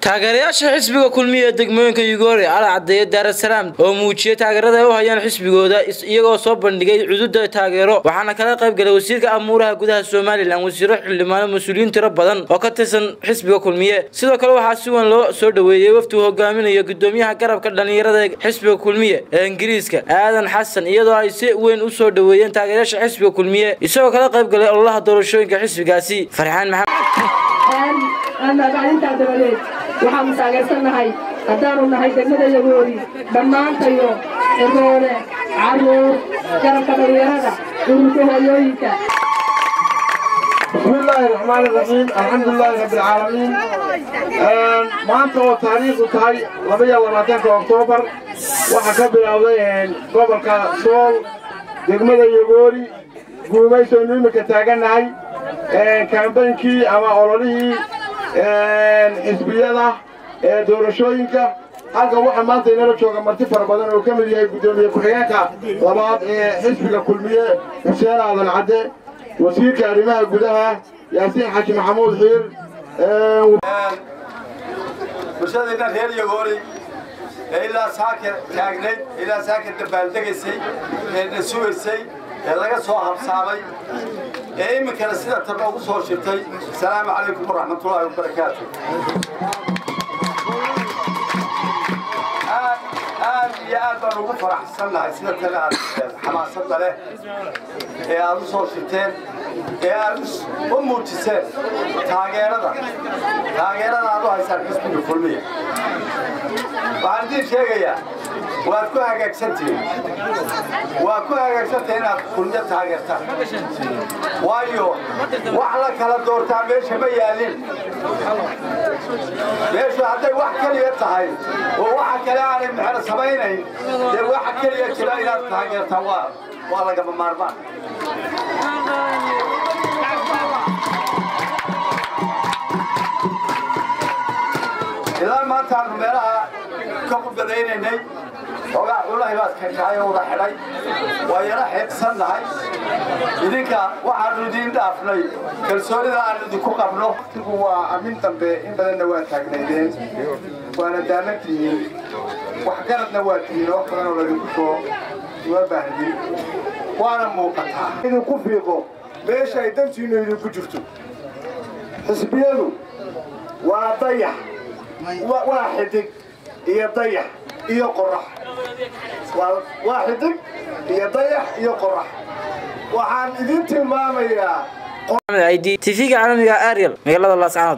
taageerayaasha xisbiga kulmiye degmooyinka Yugoori ala cadeeyay Dar es Salaam oo muujiyay taageerada ay u hayaan xisbigooda iyagoo soo bandhigay xuduudda taageero waxaana kala qayb galay wasiirka amuuraha gudaha Soomaaliland wasiiro xildhibaan mas'uuliyiin tiro badan oo ka tirsan xisbiga kulmiye sidoo kale waxa si weyn loo soo dhaweeyay wafdi hogaaminaya gudoomiyaha garabka dhalinyarada xisbiga kulmiye ee Ingiriiska Aadan Xasan iyadoo ay si weyn u soo dhaweeyeen taageerayaasha xisbiga kulmiye isagoo kala qayb galay ololaha doorashooyinka xisbigaasi Farxaan أنا بعدين تعتبرين وحنا مساعدنا هاي قدرنا هاي جنة يجوري دمان تيو الرولة عرو كرم كبير هذا ورثه يويكا بسم الله الرحمن الرحيم الحمد لله رب العالمين ما أنت تاريخ وتاريخ ربيع ولاتك أكتوبر وحكبر عليه قبل كسول جنة يجوري قومي سنوي مكتاجنا هاي كامبينكي أما أولي xisbiyada doorashooyinka halka waxa maanta inoo jooga marti fara badan oo kamid yahay gudoomiye ku-xigeenka labaad ee xisbiga kulmiye Xuseen Aadan Cadde wasiirka arrimaha gudaha Yaasiin Xaaji Maxamuud Xiir bulshada reer Yugoori ilaa saakir taagneed ilaa saakir dabaaldegaysay ee suugaysay laga soo habsaamay إيمكن سيدة تبغى وصول شتى السلام عليكم ورحمة الله وبركاته. يا أبا نقول فرح سنة سيدة تلا حماسة له يا وصول شتى يا أمور تسير تاجرنا هذا هيصير قسم الفلمية. بعدين شيء يا وأكو حاجة كسنتي أنا كلنا تاجرتها. وايو وعلى كلا دور تعمل شبيه يالين ليش هذا واحد كلي يطلع وواحد كلا على محل سبعيني ده واحد كلي يطلع إلى تاجر توا والله قبل ماربان إذا ما تعرف مرة كم بدينا والله بس كان وضع حلي ويراح يتصنع إذاك واحد ردين دافني كالسوري ذا اللي دكوا قبله هو أمين تنبه إن بدنا نواتها جنيدين وأنا دامتي وحكرت نواتي وحكرنا ولا دكوا وبهدي وأنا موقتها إذا كفيقه ليش يدمتي إنه يكجفتوا حسبيانو وضيع واحد يضيع يقرح واحد يضيع يقرح وحان إذن تلمامي TV عالمي أريل مقالة الله سبحانه